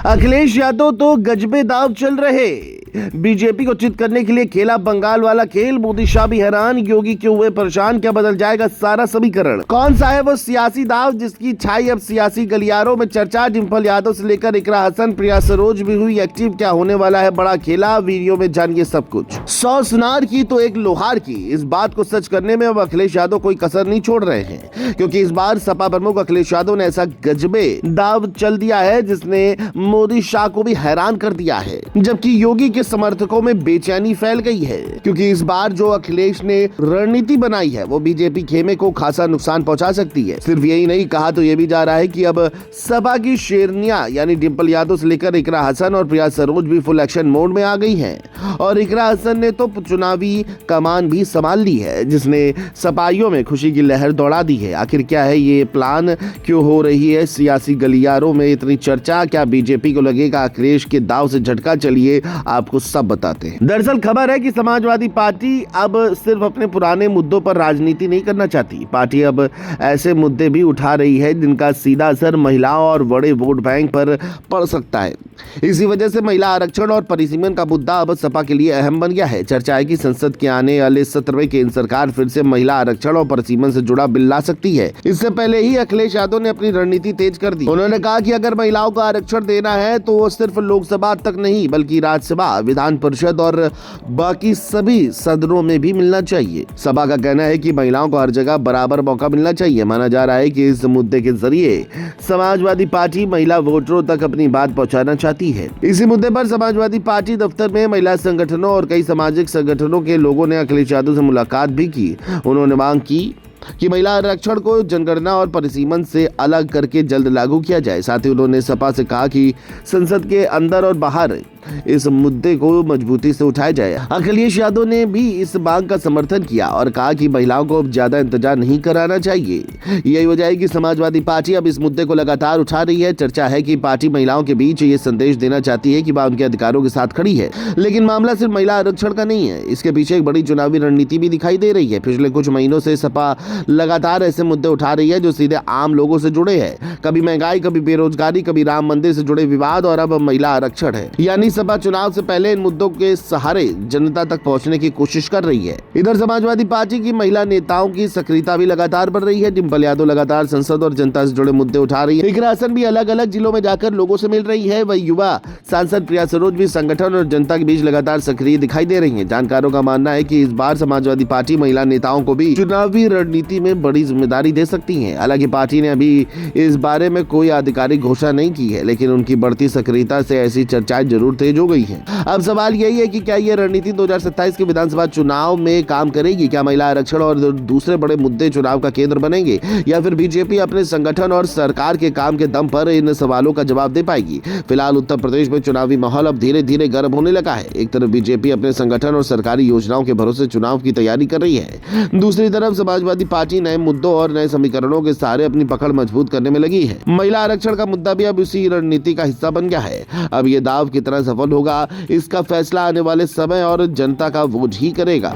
अखिलेश यादव तो गजबे दाव चल रहे। बीजेपी को चित करने के लिए खेला बंगाल वाला खेल। मोदी शाह भी हैरान, योगी क्यों हुए परेशान, क्या बदल जाएगा सारा समीकरण। कौन सा है वो सियासी दाव जिसकी छाई अब सियासी गलियारों में चर्चा। डिंपल यादव से लेकर इकरा हसन, प्रिया सरोज भी हुई एक्टिव। क्या होने वाला है बड़ा खेला, वीडियो में जानिए सब कुछ। 100 सुनार की तो एक लोहार की, इस बात को सच करने में अब अखिलेश यादव कोई कसर नहीं छोड़ रहे हैं, क्योंकि इस बार सपा प्रमुख अखिलेश यादव ने ऐसा गजबे दाव चल दिया है जिसने मोदी शाह को भी हैरान कर दिया है, जबकि योगी के समर्थकों में बेचैनी फैल गई है, क्योंकि इस बार जो अखिलेश ने रणनीति बनाई है वो बीजेपी खेमे को खासा नुकसान पहुंचा सकती है। सिर्फ यही नहीं, कहा तो ये भी जा रहा है कि अब सपा की शेरनियां यानी डिंपल यादव से लेकर इकरा हसन और प्रिया सरोज भी फुल एक्शन मोड में आ गई हैं, और इकरा हसन ने तो चुनावी कमान भी संभाल ली है, जिसने सपाइयों में खुशी की लहर दौड़ा दी है। आखिर क्या है ये प्लान, क्यों हो रही है सियासी गलियारों में इतनी चर्चा, क्या बीजेपी को लगेगा अखिलेश के दाव से झटका, चलिए आपको सब बताते हैं। दरअसल खबर है कि समाजवादी पार्टी अब सिर्फ अपने पुराने मुद्दों पर राजनीति नहीं करना चाहती। पार्टी अब ऐसे मुद्दे भी उठा रही है जिनका सीधा असर महिलाओं और बड़े वोट बैंक पर पड़ सकता है। इसी वजह से महिला आरक्षण और परिसीमन का मुद्दा अब सपा के लिए अहम बन गया है। चर्चा है कि संसद के आने वाले सत्र में केंद्र सरकार फिर से महिला आरक्षण और परिसीमन से जुड़ा बिल ला सकती है। इससे पहले ही अखिलेश यादव ने अपनी रणनीति तेज कर दी। उन्होंने कहा कि अगर महिलाओं को आरक्षण देना है तो वो सिर्फ लोकसभा तक नहीं बल्कि राज्यसभा, विधान परिषद और बाकी सभी सदनों में भी मिलना चाहिए। सपा का कहना है कि महिलाओं को हर जगह बराबर मौका मिलना चाहिए। माना जा रहा है कि इस मुद्दे के जरिए समाजवादी पार्टी महिला वोटरों तक अपनी बात पहुंचाना चाहती है। इसी मुद्दे पर समाजवादी पार्टी दफ्तर में महिला संगठनों और कई सामाजिक संगठनों के लोगों ने अखिलेश यादव से मुलाकात भी की। उन्होंने मांग की कि महिला आरक्षण को जनगणना और परिसीमन से अलग करके जल्द लागू किया जाए। साथ ही उन्होंने सपा से कहा कि संसद के अंदर और बाहर इस मुद्दे को मजबूती से उठाया जाए। अखिलेश यादव ने भी इस मांग का समर्थन किया और कहा कि महिलाओं को अब ज्यादा इंतजार नहीं कराना चाहिए। यही वजह है कि समाजवादी पार्टी अब इस मुद्दे को लगातार उठा रही है। चर्चा है कि पार्टी महिलाओं के बीच ये संदेश देना चाहती है कि वह उनके अधिकारों के साथ खड़ी है। लेकिन मामला सिर्फ महिला आरक्षण का नहीं है, इसके पीछे एक बड़ी चुनावी रणनीति भी दिखाई दे रही है। पिछले कुछ महीनों से सपा लगातार ऐसे मुद्दे उठा रही है जो सीधे आम लोगों से जुड़े हैं। कभी महंगाई, कभी बेरोजगारी, कभी राम मंदिर से जुड़े विवाद और अब महिला आरक्षण है। यानी सपा चुनाव से पहले इन मुद्दों के सहारे जनता तक पहुंचने की कोशिश कर रही है। इधर समाजवादी पार्टी की महिला नेताओं की सक्रियता भी लगातार बढ़ रही है। डिंपल यादव लगातार संसद और जनता से जुड़े मुद्दे उठा रही है। इकरा हसन भी अलग अलग जिलों में जाकर लोगों से मिल रही है। वही युवा सांसद प्रिया सरोज भी संगठन और जनता के बीच लगातार सक्रिय दिखाई दे रही है। जानकारों का मानना है कि इस बार समाजवादी पार्टी महिला नेताओं को भी चुनावी रणनीति में बड़ी जिम्मेदारी दे सकती है। हालांकि पार्टी ने अभी इस बारे में कोई आधिकारिक घोषणा नहीं की है, लेकिन उनकी बढ़ती सक्रियता से ऐसी चर्चाएं जरूर तेज हो गई हैं। अब सवाल यही है कि क्या ये रणनीति 2027 के विधानसभा चुनाव में काम करेगी। क्या महिला आरक्षण और दूसरे बड़े मुद्दे चुनाव का केंद्र बनेंगे, या फिर बीजेपी अपने संगठन और सरकार के काम के दम पर इन सवालों का जवाब दे पाएगी। फिलहाल उत्तर प्रदेश में चुनावी माहौल अब धीरे धीरे गर्म होने लगा है। एक तरफ बीजेपी अपने संगठन और सरकारी योजनाओं के भरोसे चुनाव की तैयारी कर रही है, दूसरी तरफ समाजवादी पार्टी नए मुद्दों और नए समीकरणों के सहारे अपनी पकड़ मजबूत करने में लगी है। महिला आरक्षण का मुद्दा भी अब उसी रणनीति का हिस्सा बन गया है। अब ये दाव कितना सफल होगा इसका फैसला आने वाले समय और जनता का वोट ही करेगा।